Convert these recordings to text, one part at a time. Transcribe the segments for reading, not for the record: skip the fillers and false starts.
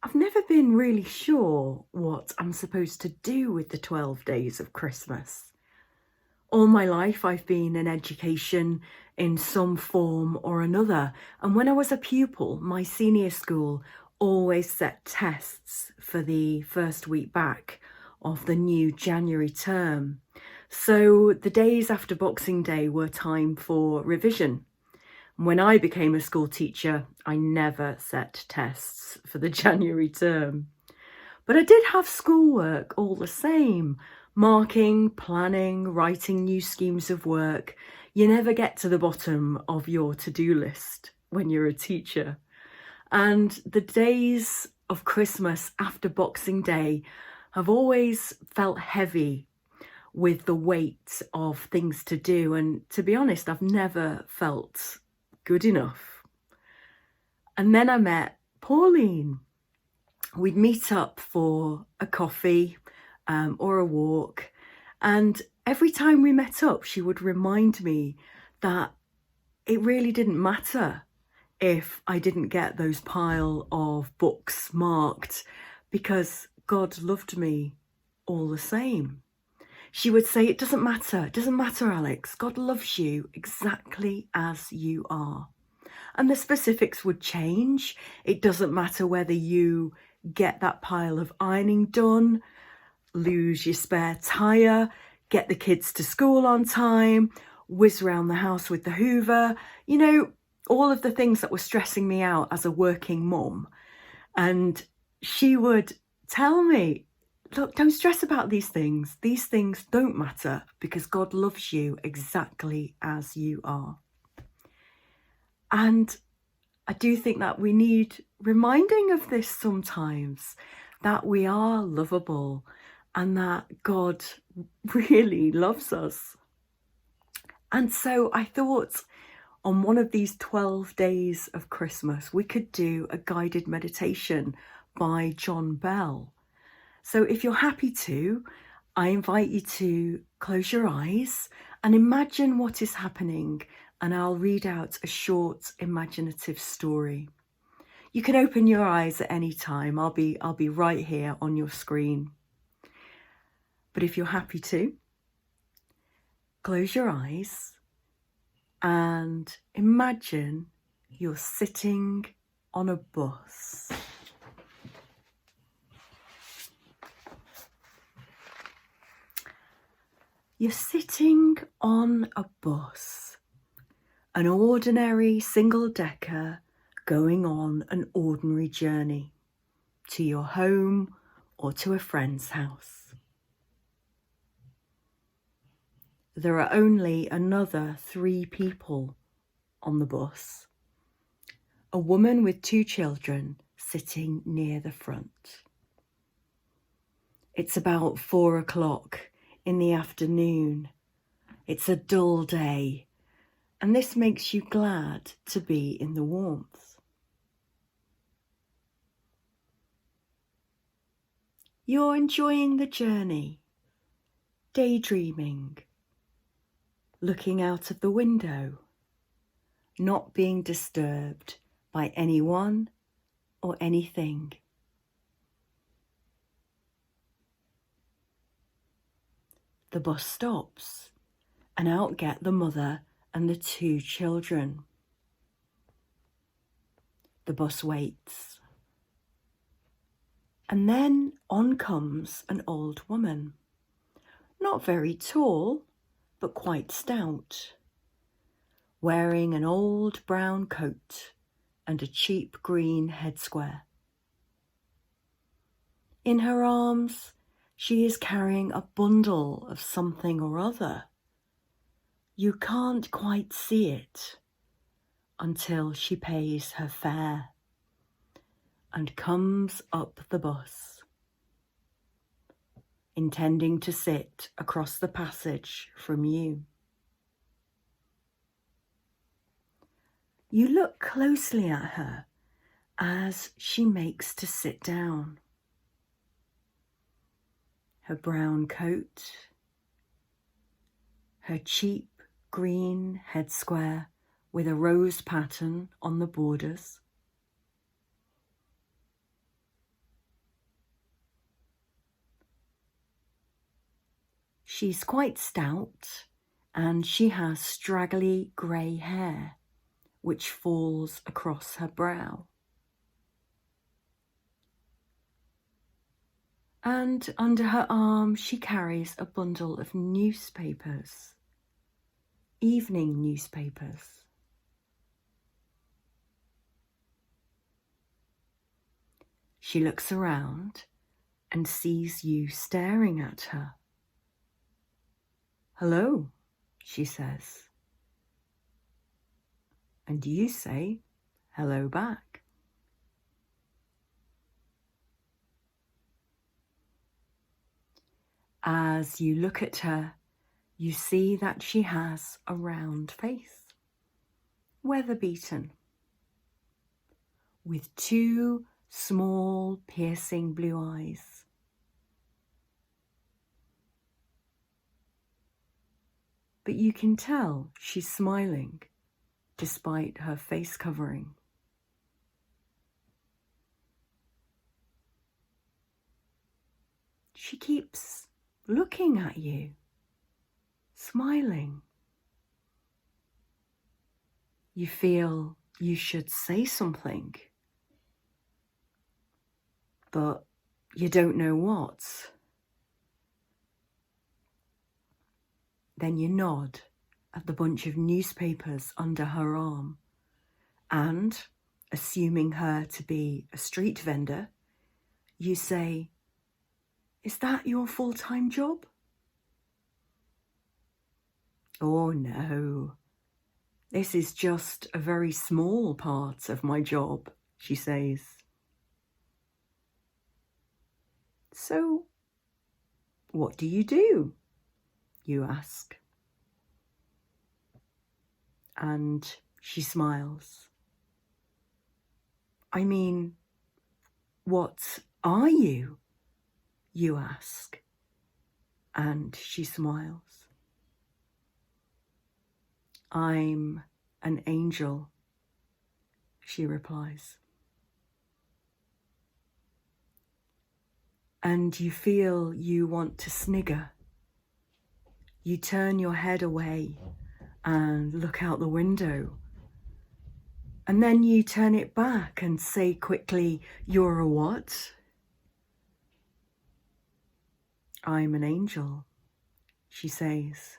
I've never been really sure what I'm supposed to do with the 12 days of Christmas. All my life I've been in education in some form or another, and when I was a pupil, my senior school always set tests for the first week back of the new January term. So the days after Boxing Day were time for revision. When I became a school teacher, I never set tests for the January term. But I did have schoolwork all the same. Marking, planning, writing new schemes of work. You never get to the bottom of your to-do list when you're a teacher. And the days of Christmas after Boxing Day have always felt heavy with the weight of things to do. And to be honest, I've never felt good enough. And then I met Pauline. We'd meet up for a coffee or a walk. And every time we met up, she would remind me that it really didn't matter if I didn't get those pile of books marked, because God loved me all the same. She would say, it doesn't matter, Alex. God loves you exactly as you are. And the specifics would change. It doesn't matter whether you get that pile of ironing done, lose your spare tyre, get the kids to school on time, whiz around the house with the Hoover, all of the things that were stressing me out as a working mum. And she would tell me, look, don't stress about these things. These things don't matter because God loves you exactly as you are. And I do think that we need reminding of this sometimes, that we are lovable and that God really loves us. And so I thought on one of these 12 days of Christmas, we could do a guided meditation by John Bell. So if you're happy to, I invite you to close your eyes and imagine what is happening, and I'll read out a short imaginative story. You can open your eyes at any time. I'll be right here on your screen. But if you're happy to, close your eyes and imagine you're sitting on a bus. You're sitting on a bus, an ordinary single-decker going on an ordinary journey to your home or to a friend's house. There are only another 3 people on the bus. A woman with 2 children sitting near the front. It's about 4 o'clock in the afternoon. It's a dull day, and this makes you glad to be in the warmth. You're enjoying the journey, daydreaming, looking out of the window, not being disturbed by anyone or anything. The bus stops, and out get the mother and the 2 children. The bus waits. And then on comes an old woman, not very tall, but quite stout, wearing an old brown coat and a cheap green headsquare. In her arms, she is carrying a bundle of something or other. You can't quite see it until she pays her fare and comes up the bus, intending to sit across the passage from you. You look closely at her as she makes to sit down. Her brown coat, her cheap green headsquare with a rose pattern on the borders, She's quite stout and she has straggly grey hair which falls across her brow. And under her arm she carries a bundle of newspapers, evening newspapers. She looks around and sees you staring at her. "Hello," she says. And you say hello back. As you look at her, you see that she has a round face, weather-beaten, with two small piercing blue eyes. But you can tell she's smiling despite her face covering. She keeps looking at you, smiling. You feel you should say something, but you don't know what. Then you nod at the bunch of newspapers under her arm and, assuming her to be a street vendor, you say, "Is that your full-time job?" "Oh no, this is just a very small part of my job," she says. "So, what do you do?" you ask. And she smiles. "I mean, what are you?" you ask. And she smiles. "I'm an angel," she replies. And you feel you want to snigger. You turn your head away and look out the window. And then you turn it back and say quickly, "You're a what?" "I'm an angel," she says.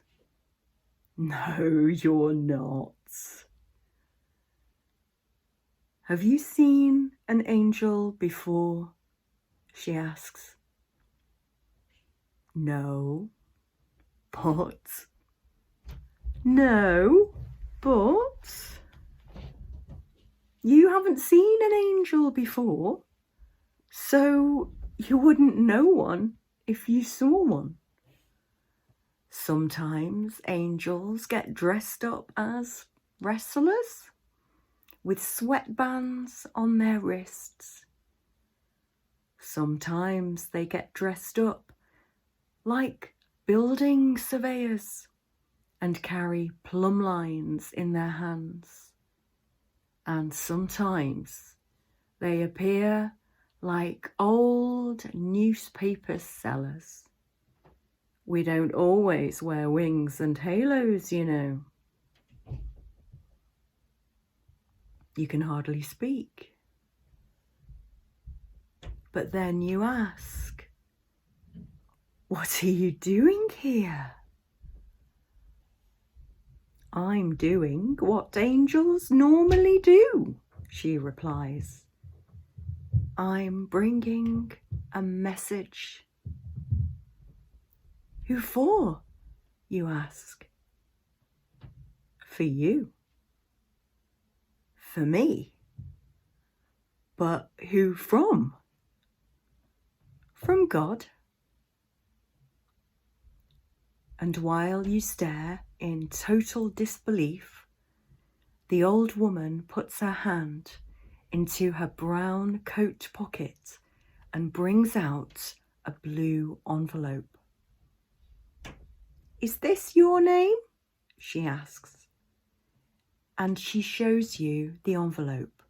"No, you're not." "Have you seen an angel before?" she asks. No, but... No, but... You haven't seen an angel before, so you wouldn't know one if you saw one. Sometimes angels get dressed up as wrestlers with sweatbands on their wrists. Sometimes they get dressed up like building surveyors and carry plumb lines in their hands. And sometimes they appear like old newspaper sellers. We don't always wear wings and halos, you know. You can hardly speak. But then you ask, "What are you doing here?" "I'm doing what angels normally do," she replies. "I'm bringing a message." "Who for?" you ask. "For you." "For me? But who from?" "From God." And while you stare in total disbelief, the old woman puts her hand into her brown coat pocket and brings out a blue envelope. "Is this your name?" she asks. And she shows you the envelope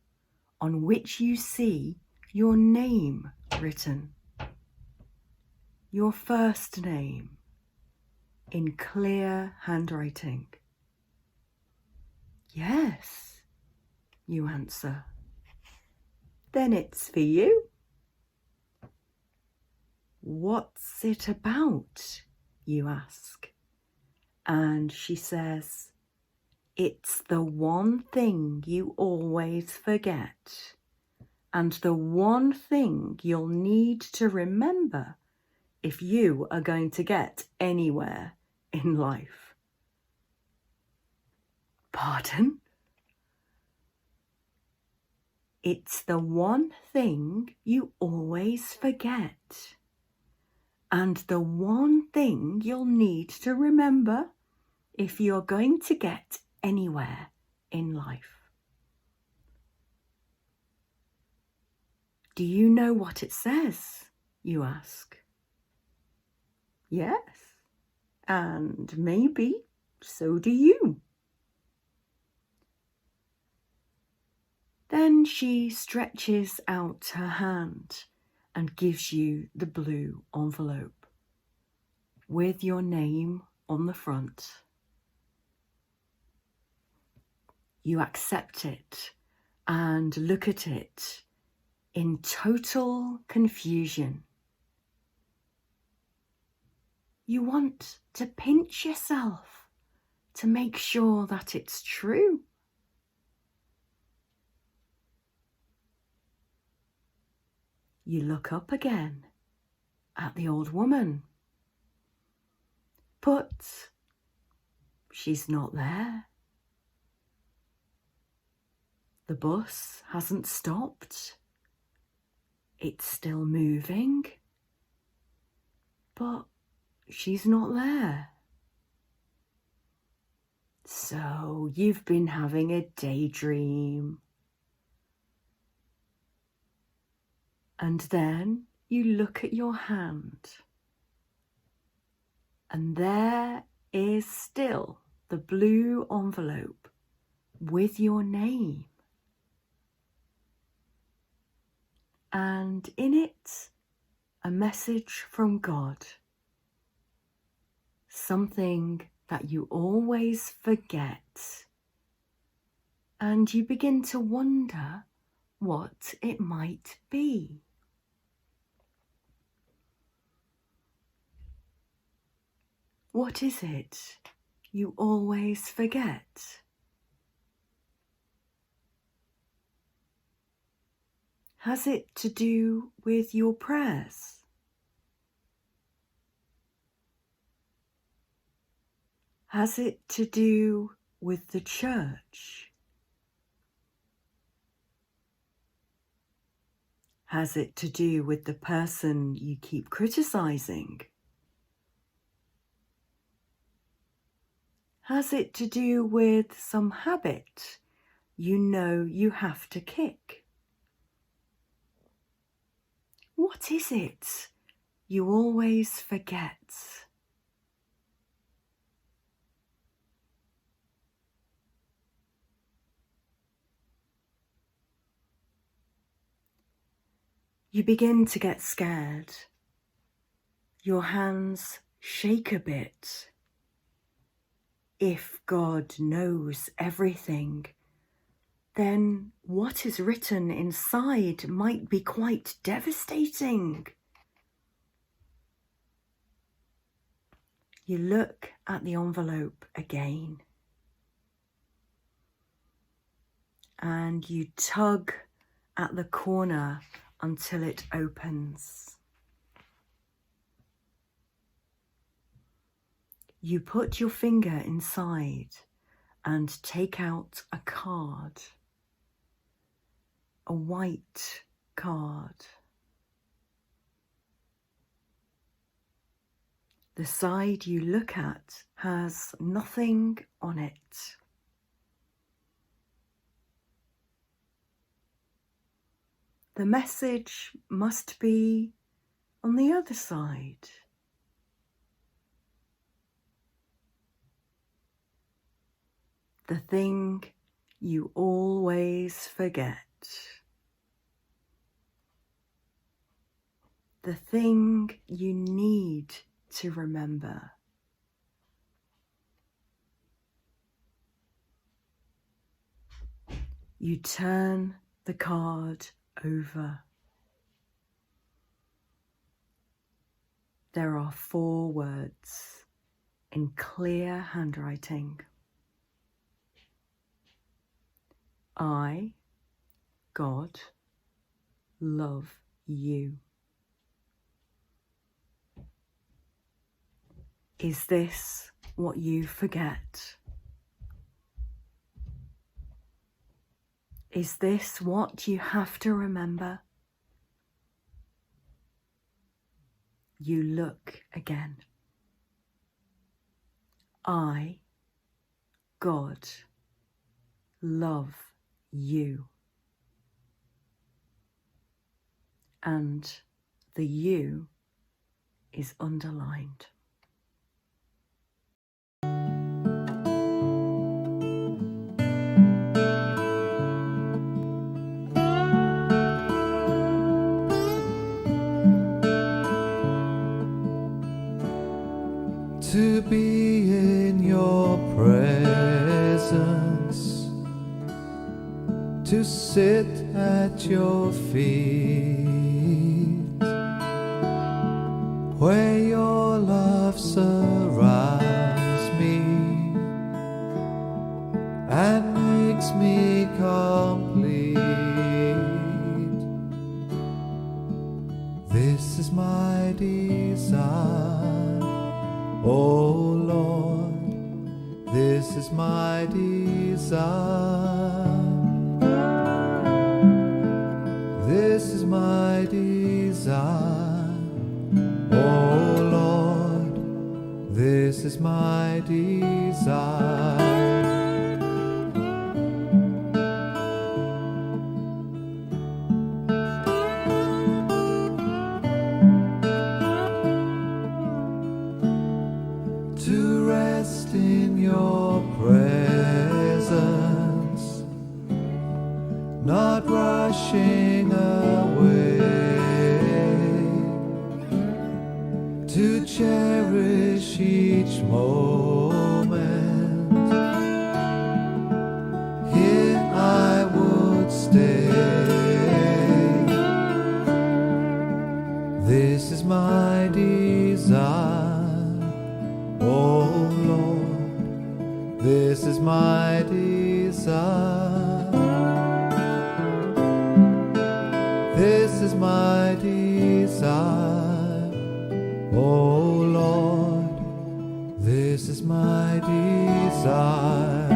on which you see your name written. Your first name, in clear handwriting. Yes, you answer. Then it's for you. What's it about? You ask. And she says, it's the one thing you always forget, and the one thing you'll need to remember if you are going to get anywhere in life. Pardon? It's the one thing you always forget, and the one thing you'll need to remember if you're going to get anywhere in life. Do you know what it says? You ask. Yes, and maybe so do you. Then she stretches out her hand and gives you the blue envelope with your name on the front. You accept it and look at it in total confusion. You want to pinch yourself to make sure that it's true. You look up again at the old woman, but she's not there. The bus hasn't stopped. It's still moving, but she's not there. So you've been having a daydream. And then you look at your hand, and there is still the blue envelope with your name. And in it, a message from God. Something that you always forget. And you begin to wonder what it might be. What is it you always forget? Has it to do with your prayers? Has it to do with the church? Has it to do with the person you keep criticizing? Has it to do with some habit you know you have to kick? What is it you always forget? You begin to get scared. Your hands shake a bit. If God knows everything, then what is written inside might be quite devastating. You look at the envelope again and you tug at the corner until it opens. You put your finger inside and take out a card, a white card. The side you look at has nothing on it. The message must be on the other side. The thing you always forget. The thing you need to remember. you turn the card over. There are 4 words in clear handwriting. I, God, love you. Is this what you forget? Is this what you have to remember? You look again. I, God, love you. And the you is underlined. To be in your presence, to sit at your feet, where your love surrounds me and makes me complete. This is my desire. Oh Lord, this is my desire. This is my desire. Oh Lord, this is my desire. To rest in your presence, not rushing away, to cherish each moment. Here I would stay. This is my desire. Oh Lord, this is my desire. This is my desire. Oh Lord, this is my desire.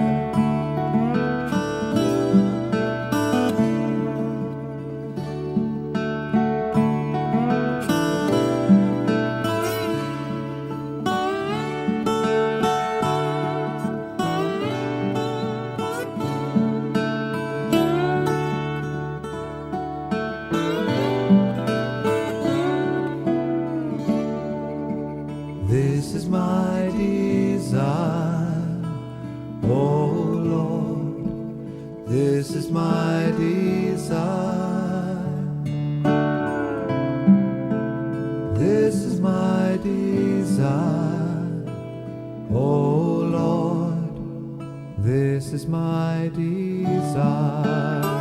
This is my desire, oh Lord, this is my desire. This is my desire, oh Lord, this is my desire.